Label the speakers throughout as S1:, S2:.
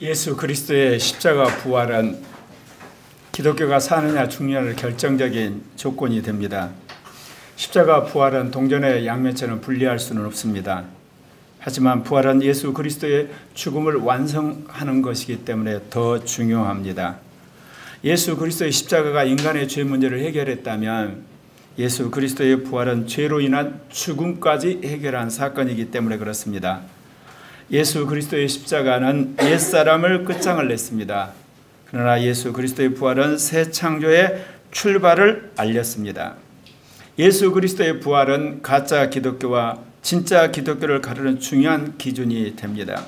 S1: 예수 그리스도의 십자가 부활은 기독교가 사느냐 죽느냐를 결정적인 조건이 됩니다. 십자가 부활은 동전의 양면처럼 분리할 수는 없습니다. 하지만 부활은 예수 그리스도의 죽음을 완성하는 것이기 때문에 더 중요합니다. 예수 그리스도의 십자가가 인간의 죄 문제를 해결했다면 예수 그리스도의 부활은 죄로 인한 죽음까지 해결한 사건이기 때문에 그렇습니다. 예수 그리스도의 십자가는 옛사람을 끝장을 냈습니다. 그러나 예수 그리스도의 부활은 새 창조의 출발을 알렸습니다. 예수 그리스도의 부활은 가짜 기독교와 진짜 기독교를 가르는 중요한 기준이 됩니다.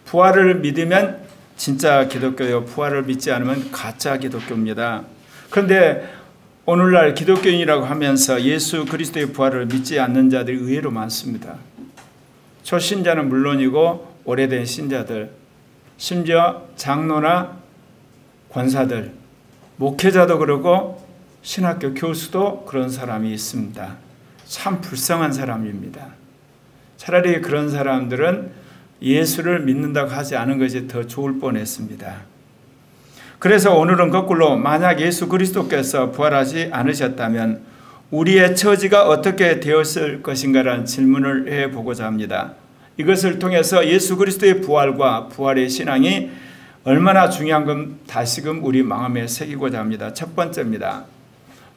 S1: 부활을 믿으면 진짜 기독교요, 부활을 믿지 않으면 가짜 기독교입니다. 그런데 오늘날 기독교인이라고 하면서 예수 그리스도의 부활을 믿지 않는 자들이 의외로 많습니다. 초신자는 물론이고 오래된 신자들, 심지어 장로나 권사들, 목회자도 그러고 신학교 교수도 그런 사람이 있습니다. 참 불쌍한 사람입니다. 차라리 그런 사람들은 예수를 믿는다고 하지 않은 것이 더 좋을 뻔했습니다. 그래서 오늘은 거꾸로 만약 예수 그리스도께서 부활하지 않으셨다면 우리의 처지가 어떻게 되었을 것인가라는 질문을 해보고자 합니다. 이것을 통해서 예수 그리스도의 부활과 부활의 신앙이 얼마나 중요한 건 다시금 우리 마음에 새기고자 합니다. 첫 번째입니다.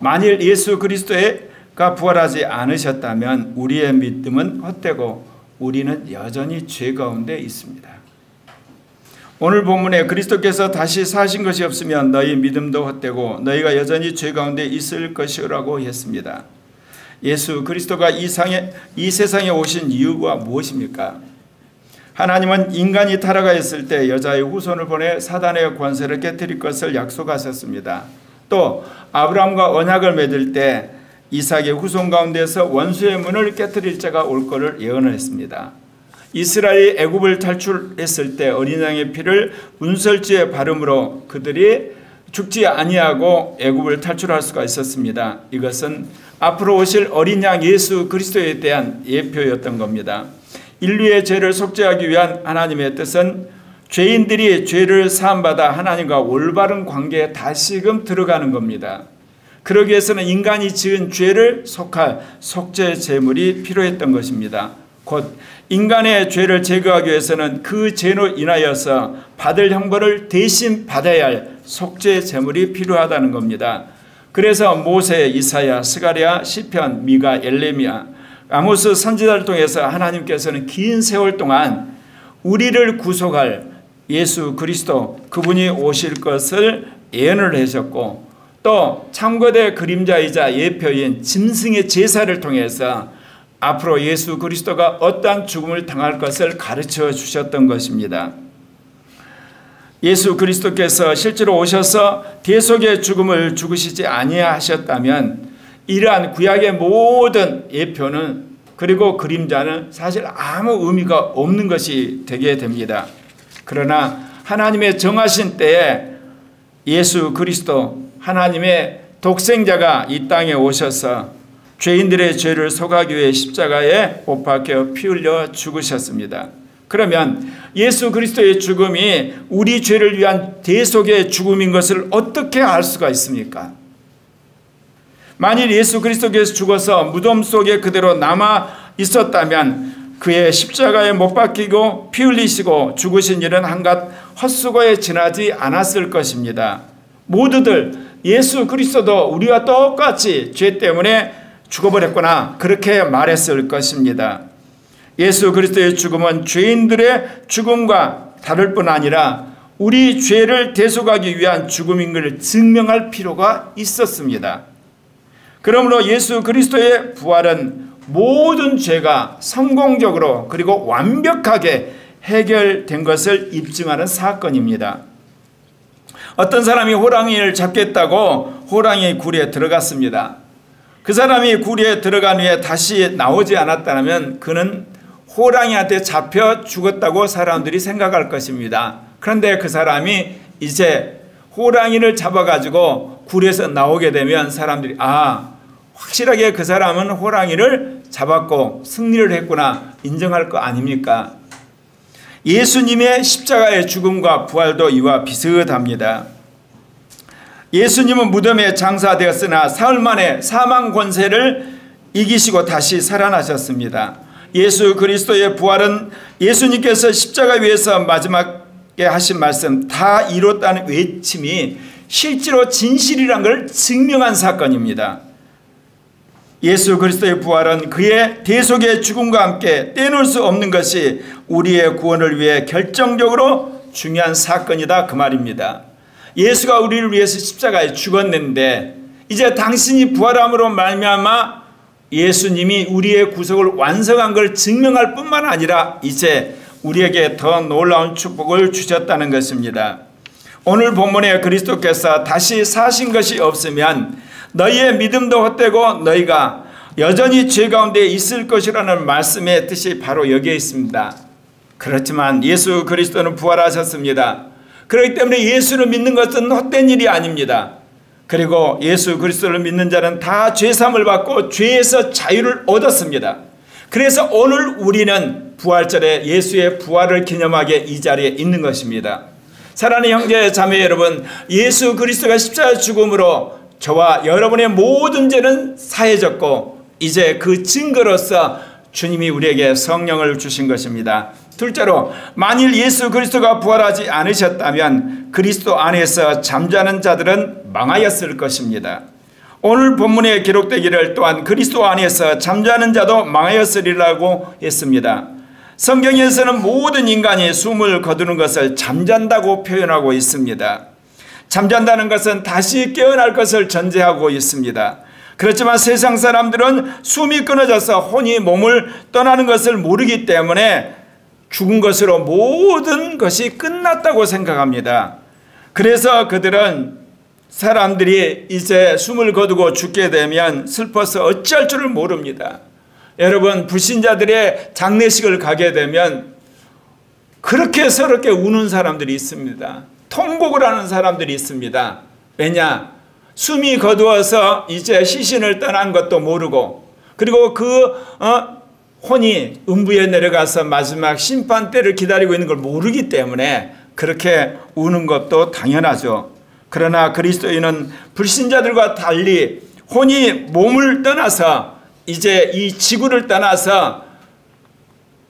S1: 만일 예수 그리스도가 부활하지 않으셨다면 우리의 믿음은 헛되고 우리는 여전히 죄 가운데 있습니다. 오늘 본문에 그리스도께서 다시 사신 것이 없으면 너희 믿음도 헛되고 너희가 여전히 죄 가운데 있을 것이라고 했습니다. 예수 그리스도가 이 세상에 오신 이유가 무엇입니까? 하나님은 인간이 타락하 있을 때 여자의 후손을 보내 사단의 권세를 깨뜨릴 것을 약속하셨습니다. 또 아브라함과 언약을 맺을 때 이삭의 후손 가운데서 원수의 문을 깨뜨릴 자가 올 것을 예언을 했습니다. 이스라엘이 애굽을 탈출했을 때 어린 양의 피를 문설주에 바름으로 그들이 죽지 아니하고 애굽을 탈출할 수가 있었습니다. 이것은 앞으로 오실 어린 양 예수 그리스도에 대한 예표였던 겁니다. 인류의 죄를 속죄하기 위한 하나님의 뜻은 죄인들이 죄를 사함받아 하나님과 올바른 관계에 다시금 들어가는 겁니다. 그러기 위해서는 인간이 지은 죄를 속할 속죄 제물이 필요했던 것입니다. 곧 인간의 죄를 제거하기 위해서는 그 죄로 인하여서 받을 형벌을 대신 받아야 할 속죄 제물이 필요하다는 겁니다. 그래서 모세, 이사야, 스가랴, 시편, 미가, 엘레미야, 아모스 선지자를 통해서 하나님께서는 긴 세월 동안 우리를 구속할 예수 그리스도 그분이 오실 것을 예언을 하셨고 또 참고대 그림자이자 예표인 짐승의 제사를 통해서 앞으로 예수 그리스도가 어떠한 죽음을 당할 것을 가르쳐 주셨던 것입니다. 예수 그리스도께서 실제로 오셔서 대속의 죽음을 죽으시지 아니하셨다면 이러한 구약의 모든 예표는 그리고 그림자는 사실 아무 의미가 없는 것이 되게 됩니다. 그러나 하나님의 정하신 때에 예수 그리스도 하나님의 독생자가 이 땅에 오셔서 죄인들의 죄를 속하기 위해 십자가에 못 박혀 피 흘려 죽으셨습니다. 그러면 예수 그리스도의 죽음이 우리 죄를 위한 대속의 죽음인 것을 어떻게 알 수가 있습니까? 만일 예수 그리스도께서 죽어서 무덤 속에 그대로 남아 있었다면 그의 십자가에 못 박히고 피 흘리시고 죽으신 일은 한갓 헛수고에 지나지 않았을 것입니다. 모두들 예수 그리스도도 우리와 똑같이 죄 때문에 죽어버렸구나 그렇게 말했을 것입니다. 예수 그리스도의 죽음은 죄인들의 죽음과 다를 뿐 아니라 우리 죄를 대속하기 위한 죽음인 것을 증명할 필요가 있었습니다. 그러므로 예수 그리스도의 부활은 모든 죄가 성공적으로 그리고 완벽하게 해결된 것을 입증하는 사건입니다. 어떤 사람이 호랑이를 잡겠다고 호랑이 굴에 들어갔습니다. 그 사람이 굴에 들어간 후에 다시 나오지 않았다면 그는 호랑이한테 잡혀 죽었다고 사람들이 생각할 것입니다. 그런데 그 사람이 이제 호랑이를 잡아가지고 굴에서 나오게 되면 사람들이 확실하게 그 사람은 호랑이를 잡았고 승리를 했구나 인정할 거 아닙니까? 예수님의 십자가의 죽음과 부활도 이와 비슷합니다. 예수님은 무덤에 장사되었으나 사흘 만에 사망 권세를 이기시고 다시 살아나셨습니다. 예수 그리스도의 부활은 예수님께서 십자가 위에서 마지막에 하신 말씀 다 이뤘다는 외침이 실제로 진실이란 걸 증명한 사건입니다. 예수 그리스도의 부활은 그의 대속의 죽음과 함께 떼놓을 수 없는 것이 우리의 구원을 위해 결정적으로 중요한 사건이다 그 말입니다. 예수가 우리를 위해서 십자가에 죽었는데 이제 당신이 부활함으로 말미암아 예수님이 우리의 구속을 완성한 걸 증명할 뿐만 아니라 이제 우리에게 더 놀라운 축복을 주셨다는 것입니다. 오늘 본문에 그리스도께서 다시 사신 것이 없으면 너희의 믿음도 헛되고 너희가 여전히 죄 가운데 있을 것이라는 말씀의 뜻이 바로 여기에 있습니다. 그렇지만 예수 그리스도는 부활하셨습니다. 그렇기 때문에 예수를 믿는 것은 헛된 일이 아닙니다. 그리고 예수 그리스도를 믿는 자는 다 죄사함을 받고 죄에서 자유를 얻었습니다. 그래서 오늘 우리는 부활절에 예수의 부활을 기념하게 이 자리에 있는 것입니다. 사랑하는 형제 자매 여러분, 예수 그리스도가 십자가 죽음으로 저와 여러분의 모든 죄는 사해졌고 이제 그 증거로서 주님이 우리에게 성령을 주신 것입니다. 둘째로 만일 예수 그리스도가 부활하지 않으셨다면 그리스도 안에서 잠자는 자들은 망하였을 것입니다. 오늘 본문에 기록되기를 또한 그리스도 안에서 잠자는 자도 망하였으리라고 했습니다. 성경에서는 모든 인간이 숨을 거두는 것을 잠잔다고 표현하고 있습니다. 잠잔다는 것은 다시 깨어날 것을 전제하고 있습니다. 그렇지만 세상 사람들은 숨이 끊어져서 혼이 몸을 떠나는 것을 모르기 때문에 죽은 것으로 모든 것이 끝났다고 생각합니다. 그래서 그들은 사람들이 이제 숨을 거두고 죽게 되면 슬퍼서 어찌할 줄을 모릅니다. 여러분, 불신자들의 장례식을 가게 되면 그렇게 서럽게 우는 사람들이 있습니다. 통곡을 하는 사람들이 있습니다. 왜냐? 숨이 거두어서 이제 시신을 떠난 것도 모르고 그리고 혼이 음부에 내려가서 마지막 심판 때를 기다리고 있는 걸 모르기 때문에 그렇게 우는 것도 당연하죠. 그러나 그리스도인은 불신자들과 달리 혼이 몸을 떠나서 이제 이 지구를 떠나서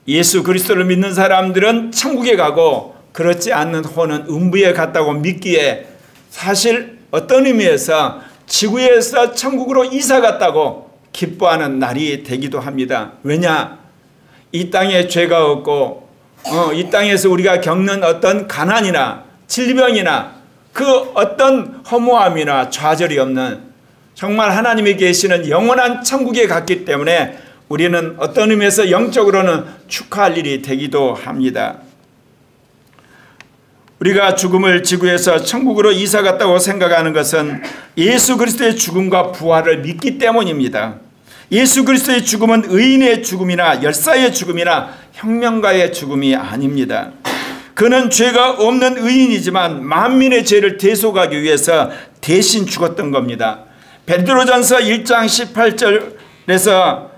S1: 예수 그리스도를 믿는 사람들은 천국에 가고 그렇지 않는 혼은 음부에 갔다고 믿기에 사실 어떤 의미에서 지구에서 천국으로 이사 갔다고 기뻐하는 날이 되기도 합니다. 왜냐? 이 땅에 죄가 없고 이 땅에서 우리가 겪는 어떤 가난이나 질병이나 그 어떤 허무함이나 좌절이 없는 정말 하나님이 계시는 영원한 천국에 갔기 때문에 우리는 어떤 의미에서 영적으로는 축하할 일이 되기도 합니다. 우리가 죽음을 지구에서 천국으로 이사 갔다고 생각하는 것은 예수 그리스도의 죽음과 부활을 믿기 때문입니다. 예수 그리스도의 죽음은 의인의 죽음이나 열사의 죽음이나 혁명가의 죽음이 아닙니다. 그는 죄가 없는 의인이지만 만민의 죄를 대속하기 위해서 대신 죽었던 겁니다. 베드로전서 1장 18절에서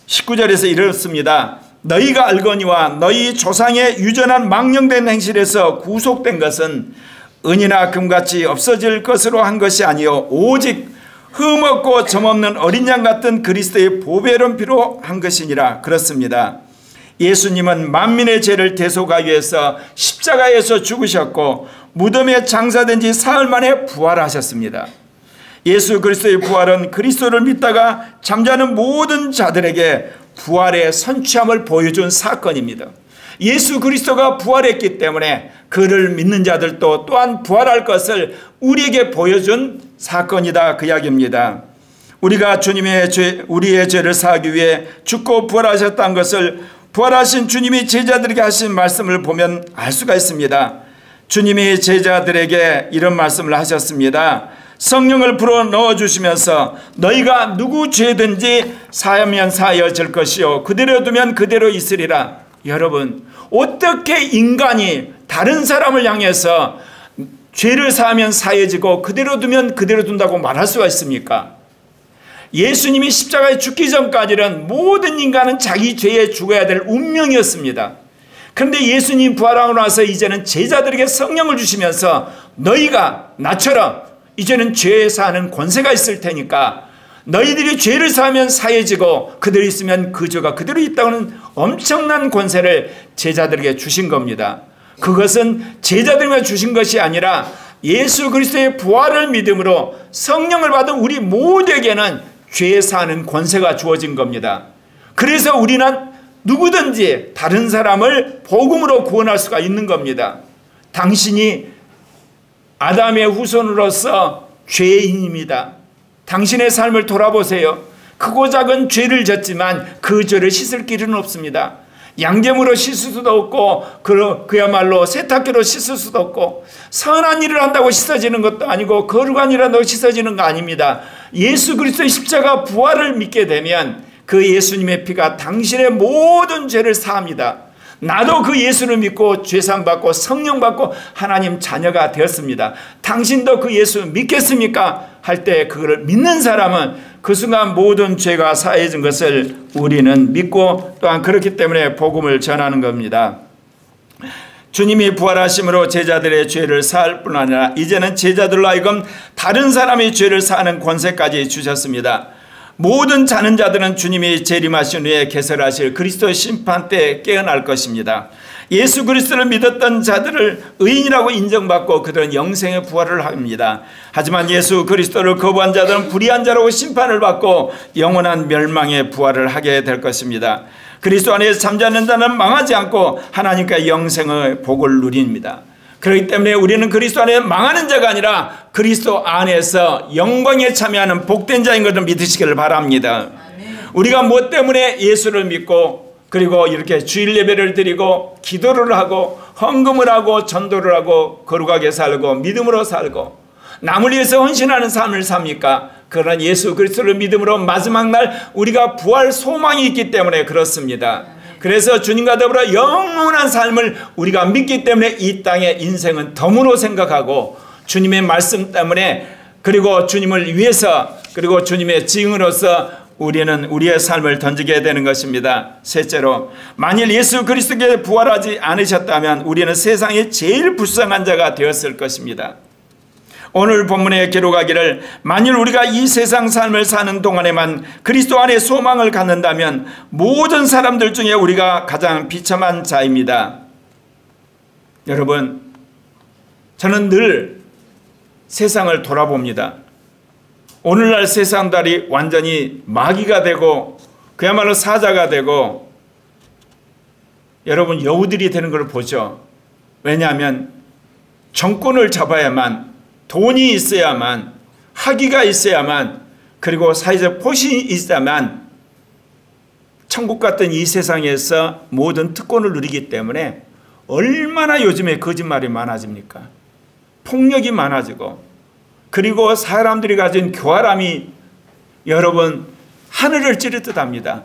S1: 19절에서 이렇습니다. 너희가 알거니와 너희 조상의 유전한 망령된 행실에서 구속된 것은 은이나 금같이 없어질 것으로 한 것이 아니요 오직 흠없고 점없는 어린 양 같은 그리스도의 보배로운 피로 한 것이니라. 그렇습니다. 예수님은 만민의 죄를 대속하기 위해서 십자가에서 죽으셨고 무덤에 장사된 지 사흘 만에 부활하셨습니다. 예수 그리스도의 부활은 그리스도를 믿다가 잠자는 모든 자들에게 부활의 선취함을 보여준 사건입니다. 예수 그리스도가 부활했기 때문에 그를 믿는 자들도 또한 부활할 것을 우리에게 보여준 사건이다 그 이야기입니다. 우리가 우리의 죄를 사하기 위해 죽고 부활하셨다는 것을 부활하신 주님이 제자들에게 하신 말씀을 보면 알 수가 있습니다. 주님이 제자들에게 이런 말씀을 하셨습니다. 성령을 불어 넣어주시면서 너희가 누구 죄든지 사하면 사하여질 것이요 그대로 두면 그대로 있으리라. 여러분, 어떻게 인간이 다른 사람을 향해서 죄를 사하면 사해지고 그대로 두면 그대로 둔다고 말할 수가 있습니까? 예수님이 십자가에 죽기 전까지는 모든 인간은 자기 죄에 죽어야 될 운명이었습니다. 그런데 예수님 부활하고 나서 이제는 제자들에게 성령을 주시면서 너희가 나처럼 이제는 죄에 사는 권세가 있을 테니까 너희들이 죄를 사하면 사해지고 그대로 있으면 그 죄가 그대로 있다는 엄청난 권세를 제자들에게 주신 겁니다. 그것은 제자들에게 주신 것이 아니라 예수 그리스도의 부활을 믿음으로 성령을 받은 우리 모두에게는 죄에 사는 권세가 주어진 겁니다. 그래서 우리는 누구든지 다른 사람을 복음으로 구원할 수가 있는 겁니다. 당신이 아담의 후손으로서 죄인입니다. 당신의 삶을 돌아보세요. 크고 작은 죄를 졌지만 그 죄를 씻을 길은 없습니다. 양재물로 씻을 수도 없고 그야말로 세탁기로 씻을 수도 없고 선한 일을 한다고 씻어지는 것도 아니고 거룩한 일을 한다고 씻어지는 거 아닙니다. 예수 그리스도의 십자가 부활을 믿게 되면 그 예수님의 피가 당신의 모든 죄를 사합니다. 나도 그 예수를 믿고 죄상 받고 성령 받고 하나님 자녀가 되었습니다. 당신도 그 예수 믿겠습니까? 할 때 그걸 믿는 사람은 그 순간 모든 죄가 사해진 것을 우리는 믿고 또한 그렇기 때문에 복음을 전하는 겁니다. 주님이 부활하심으로 제자들의 죄를 사할 뿐 아니라 이제는 제자들로 하여금 다른 사람의 죄를 사하는 권세까지 주셨습니다. 모든 자는 자들은 주님이 재림하신 후에 개설하실 그리스도의 심판 때 깨어날 것입니다. 예수 그리스도를 믿었던 자들을 의인이라고 인정받고 그들은 영생의 부활을 합니다. 하지만 예수 그리스도를 거부한 자들은 불의한 자라고 심판을 받고 영원한 멸망의 부활을 하게 될 것입니다. 그리스도 안에서 잠자는 자는 망하지 않고 하나님과 영생의 복을 누립니다. 그렇기 때문에 우리는 그리스도 안에 망하는 자가 아니라 그리스도 안에서 영광에 참여하는 복된 자인 것을 믿으시기를 바랍니다. 우리가 뭐 때문에 예수를 믿고 그리고 이렇게 주일 예배를 드리고 기도를 하고 헌금을 하고 전도를 하고 거룩하게 살고 믿음으로 살고 남을 위해서 헌신하는 삶을 삽니까? 그러나 예수 그리스도를 믿음으로 마지막 날 우리가 부활 소망이 있기 때문에 그렇습니다. 그래서 주님과 더불어 영원한 삶을 우리가 믿기 때문에 이 땅의 인생은 덤으로 생각하고 주님의 말씀 때문에 그리고 주님을 위해서 그리고 주님의 증인으로서 우리는 우리의 삶을 던지게 되는 것입니다. 셋째로 만일 예수 그리스도께 부활하지 않으셨다면 우리는 세상에 제일 불쌍한 자가 되었을 것입니다. 오늘 본문에 기록하기를 만일 우리가 이 세상 삶을 사는 동안에만 그리스도 안에 소망을 갖는다면 모든 사람들 중에 우리가 가장 비참한 자입니다. 여러분, 저는 늘 세상을 돌아봅니다. 오늘날 세상들이 완전히 마귀가 되고 그야말로 사자가 되고 여러분 여우들이 되는 걸 보죠. 왜냐하면 정권을 잡아야만 돈이 있어야만 학위가 있어야만 그리고 사회적 포신이 있어야만 천국 같은 이 세상에서 모든 특권을 누리기 때문에 얼마나 요즘에 거짓말이 많아집니까? 폭력이 많아지고 그리고 사람들이 가진 교활함이 여러분 하늘을 찌르듯 합니다.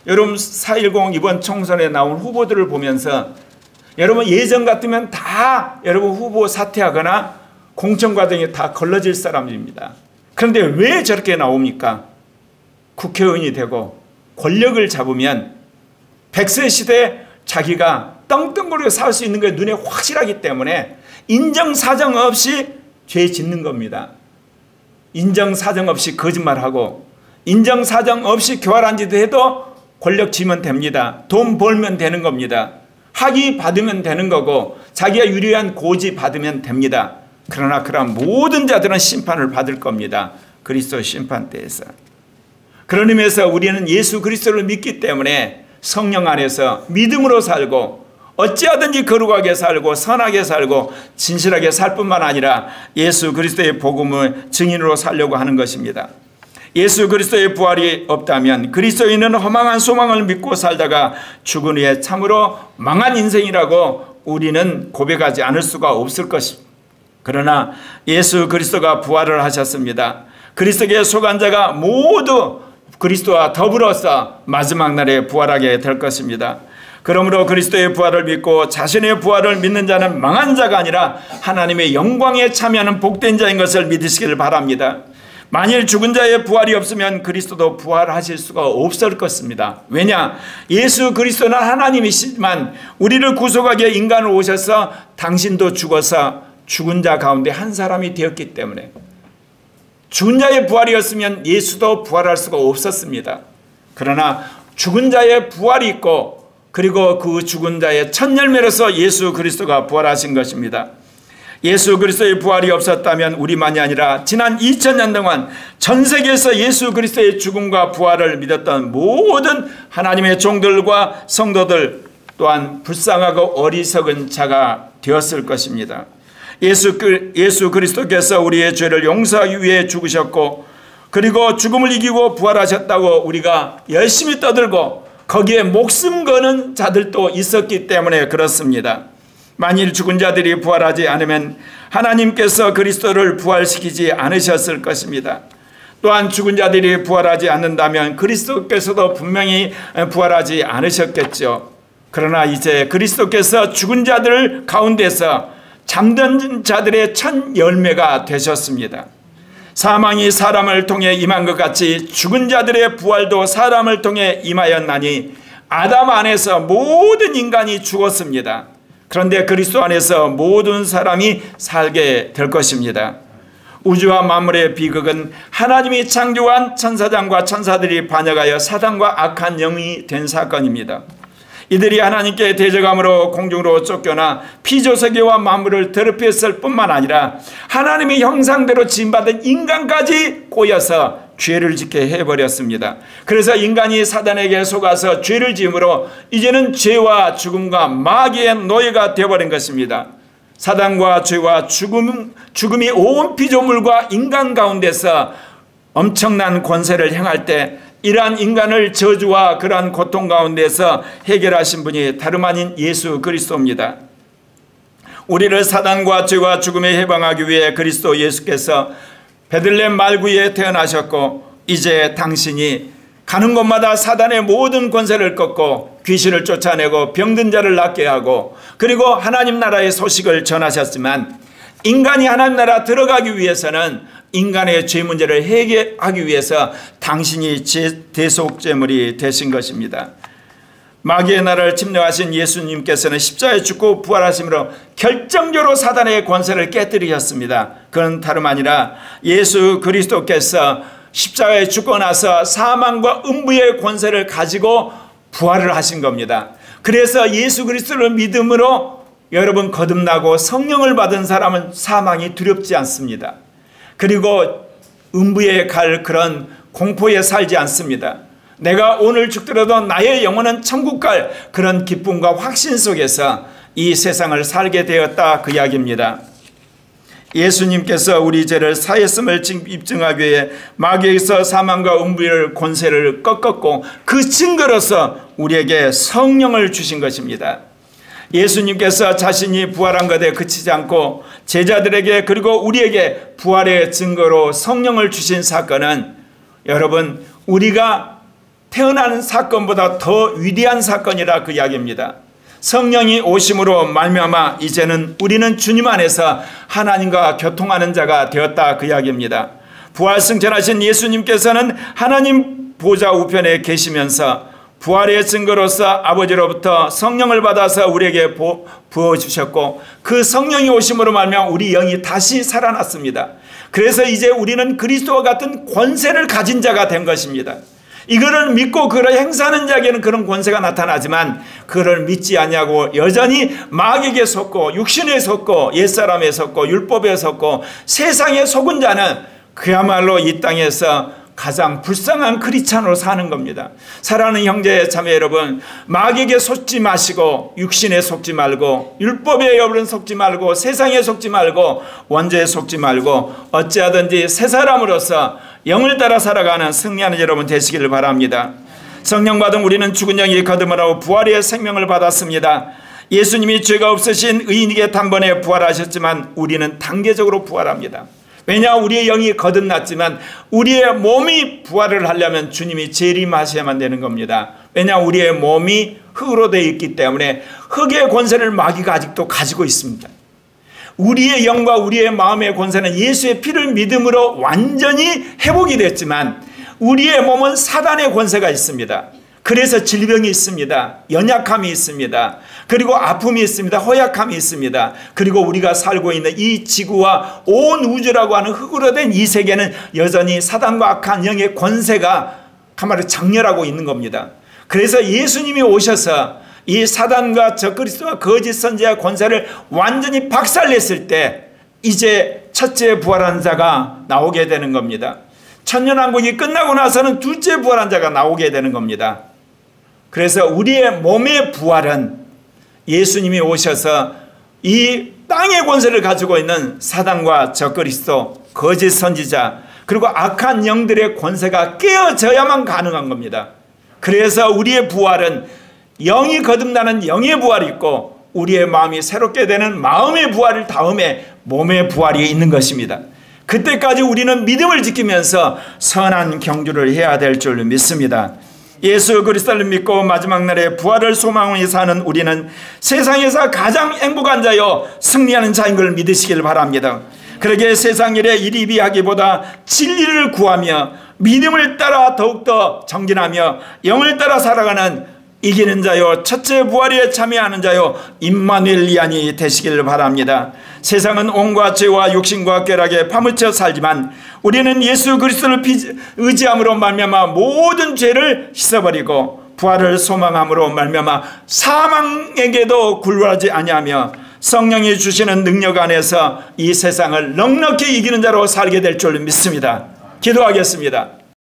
S1: 여러분 4.10 이번 총선에 나온 후보들을 보면서 여러분 예전 같으면 다 여러분 후보 사퇴하거나 공천 과정에 다 걸러질 사람입니다. 그런데 왜 저렇게 나옵니까? 국회의원이 되고 권력을 잡으면 100세 시대에 자기가 떵떵거리고 살 수 있는 게 눈에 확실하기 때문에 인정사정 없이 죄 짓는 겁니다. 인정사정 없이 거짓말하고 인정사정 없이 교활한 짓 해도 권력 쥐면 됩니다. 돈 벌면 되는 겁니다. 학위 받으면 되는 거고 자기가 유리한 고지 받으면 됩니다. 그러나 그런 모든 자들은 심판을 받을 겁니다. 그리스도 심판대에서. 그런 의미에서 우리는 예수 그리스도를 믿기 때문에 성령 안에서 믿음으로 살고 어찌하든지 거룩하게 살고 선하게 살고 진실하게 살 뿐만 아니라 예수 그리스도의 복음을 증인으로 살려고 하는 것입니다. 예수 그리스도의 부활이 없다면 그리스도인은 허망한 소망을 믿고 살다가 죽은 후에 참으로 망한 인생이라고 우리는 고백하지 않을 수가 없을 것입니다. 그러나 예수 그리스도가 부활을 하셨습니다. 그리스도께 속한 자가 모두 그리스도와 더불어서 마지막 날에 부활하게 될 것입니다. 그러므로 그리스도의 부활을 믿고 자신의 부활을 믿는 자는 망한 자가 아니라 하나님의 영광에 참여하는 복된 자인 것을 믿으시길 바랍니다. 만일 죽은 자의 부활이 없으면 그리스도도 부활하실 수가 없을 것입니다. 왜냐? 예수 그리스도는 하나님이시지만 우리를 구속하기 위해 인간으로 오셔서 당신도 죽어서 죽은 자 가운데 한 사람이 되었기 때문에 죽은 자의 부활이었으면 예수도 부활할 수가 없었습니다. 그러나 죽은 자의 부활이 있고 그리고 그 죽은 자의 첫 열매로서 예수 그리스도가 부활하신 것입니다. 예수 그리스도의 부활이 없었다면 우리만이 아니라 지난 2000년 동안 전 세계에서 예수 그리스도의 죽음과 부활을 믿었던 모든 하나님의 종들과 성도들 또한 불쌍하고 어리석은 자가 되었을 것입니다. 예수 그리스도께서 우리의 죄를 용서하기 위해 죽으셨고 그리고 죽음을 이기고 부활하셨다고 우리가 열심히 떠들고 거기에 목숨 거는 자들도 있었기 때문에 그렇습니다. 만일 죽은 자들이 부활하지 않으면 하나님께서 그리스도를 부활시키지 않으셨을 것입니다. 또한 죽은 자들이 부활하지 않는다면 그리스도께서도 분명히 부활하지 않으셨겠죠. 그러나 이제 그리스도께서 죽은 자들 가운데서 잠든 자들의 첫 열매가 되셨습니다. 사망이 사람을 통해 임한 것 같이 죽은 자들의 부활도 사람을 통해 임하였나니 아담 안에서 모든 인간이 죽었습니다. 그런데 그리스도 안에서 모든 사람이 살게 될 것입니다. 우주와 만물의 비극은 하나님이 창조한 천사장과 천사들이 반역하여 사단과 악한 영이 된 사건입니다. 이들이 하나님께 대적함으로 공중으로 쫓겨나 피조세계와 만물을 더럽혔을 뿐만 아니라 하나님의 형상대로 지음받은 인간까지 꼬여서 죄를 짓게 해버렸습니다. 그래서 인간이 사단에게 속아서 죄를 지음으로 이제는 죄와 죽음과 마귀의 노예가 되어버린 것입니다. 사단과 죄와 죽음이 온 피조물과 인간 가운데서 엄청난 권세를 행할 때 이러한 인간을 저주와 그러한 고통 가운데서 해결하신 분이 다름 아닌 예수 그리스도입니다. 우리를 사단과 죄와 죽음에 해방하기 위해 그리스도 예수께서 베들레헴 말구에 태어나셨고 이제 당신이 가는 곳마다 사단의 모든 권세를 꺾고 귀신을 쫓아내고 병든 자를 낫게 하고 그리고 하나님 나라의 소식을 전하셨지만 인간이 하나님 나라 들어가기 위해서는 인간의 죄 문제를 해결하기 위해서 당신이 대속제물이 되신 것입니다. 마귀의 나라를 침략하신 예수님께서는 십자가에 죽고 부활하심으로 결정적으로 사단의 권세를 깨뜨리셨습니다. 그건 다름 아니라 예수 그리스도께서 십자가에 죽고 나서 사망과 음부의 권세를 가지고 부활을 하신 겁니다. 그래서 예수 그리스도를 믿음으로 여러분 거듭나고 성령을 받은 사람은 사망이 두렵지 않습니다. 그리고 음부에 갈 그런 공포에 살지 않습니다. 내가 오늘 죽더라도 나의 영혼은 천국 갈 그런 기쁨과 확신 속에서 이 세상을 살게 되었다 그 이야기입니다. 예수님께서 우리 죄를 사했음을 입증하기 위해 마귀에서 사망과 음부의 권세를 꺾었고 그 증거로서 우리에게 성령을 주신 것입니다. 예수님께서 자신이 부활한 것에 그치지 않고 제자들에게 그리고 우리에게 부활의 증거로 성령을 주신 사건은 여러분 우리가 태어나는 사건보다 더 위대한 사건이라 그 이야기입니다. 성령이 오심으로 말미암아 이제는 우리는 주님 안에서 하나님과 교통하는 자가 되었다 그 이야기입니다. 부활승천하신 예수님께서는 하나님 보좌 우편에 계시면서 부활의 증거로서 아버지로부터 성령을 받아서 우리에게 부어주셨고 그 성령이 오심으로 말미암아 우리 영이 다시 살아났습니다. 그래서 이제 우리는 그리스도와 같은 권세를 가진 자가 된 것입니다. 이거를 믿고 그를 행사하는 자에게는 그런 권세가 나타나지만 그를 믿지 아니하고 여전히 마귀에게 속고 육신에 속고 옛사람에 속고 율법에 속고 세상에 속은 자는 그야말로 이 땅에서 가장 불쌍한 크리스찬으로 사는 겁니다. 사랑하는 형제 자매 여러분, 마귀에게 속지 마시고 육신에 속지 말고 율법에 여러분 속지 말고 세상에 속지 말고 원죄에 속지 말고 어찌하든지 새 사람으로서 영을 따라 살아가는 승리하는 여러분 되시기를 바랍니다. 성령 받은 우리는 죽은 영이 거듭나고 부활의 생명을 받았습니다. 예수님이 죄가 없으신 의인에게 단번에 부활하셨지만 우리는 단계적으로 부활합니다. 왜냐 우리의 영이 거듭났지만 우리의 몸이 부활을 하려면 주님이 재림하셔야만 되는 겁니다. 왜냐 우리의 몸이 흙으로 되어 있기 때문에 흙의 권세를 마귀가 아직도 가지고 있습니다. 우리의 영과 우리의 마음의 권세는 예수의 피를 믿음으로 완전히 회복이 됐지만 우리의 몸은 사단의 권세가 있습니다. 그래서 질병이 있습니다. 연약함이 있습니다. 그리고 아픔이 있습니다. 허약함이 있습니다. 그리고 우리가 살고 있는 이 지구와 온 우주라고 하는 흙으로 된 이 세계는 여전히 사단과 악한 영의 권세가 한마디로 장렬하고 있는 겁니다. 그래서 예수님이 오셔서 이 사단과 적그리스도와 거짓 선지자의 권세를 완전히 박살냈을 때 이제 첫째 부활한 자가 나오게 되는 겁니다. 천년왕국이 끝나고 나서는 둘째 부활한 자가 나오게 되는 겁니다. 그래서 우리의 몸의 부활은 예수님이 오셔서 이 땅의 권세를 가지고 있는 사단과 적그리스도, 거짓 선지자, 그리고 악한 영들의 권세가 깨어져야만 가능한 겁니다. 그래서 우리의 부활은 영이 거듭나는 영의 부활이 있고 우리의 마음이 새롭게 되는 마음의 부활을 다음에 몸의 부활이 있는 것입니다. 그때까지 우리는 믿음을 지키면서 선한 경주를 해야 될 줄 믿습니다. 예수 그리스도를 믿고 마지막 날에 부활을 소망하며 사는 우리는 세상에서 가장 행복한 자요 승리하는 자인 걸 믿으시길 바랍니다. 그러기에 세상 일에 이리비하기보다 진리를 구하며 믿음을 따라 더욱더 정진하며 영을 따라 살아가는 이기는 자요 첫째 부활에 참여하는 자요 임마누엘리안이 되시길 바랍니다. 세상은 온갖 죄와 육신과 쾌락에 파묻혀 살지만 우리는 예수 그리스도를 의지함으로 말미암아 모든 죄를 씻어버리고 부활을 소망함으로 말미암아 사망에게도 굴하지 아니하며 성령이 주시는 능력 안에서 이 세상을 넉넉히 이기는 자로 살게 될 줄 믿습니다. 기도하겠습니다.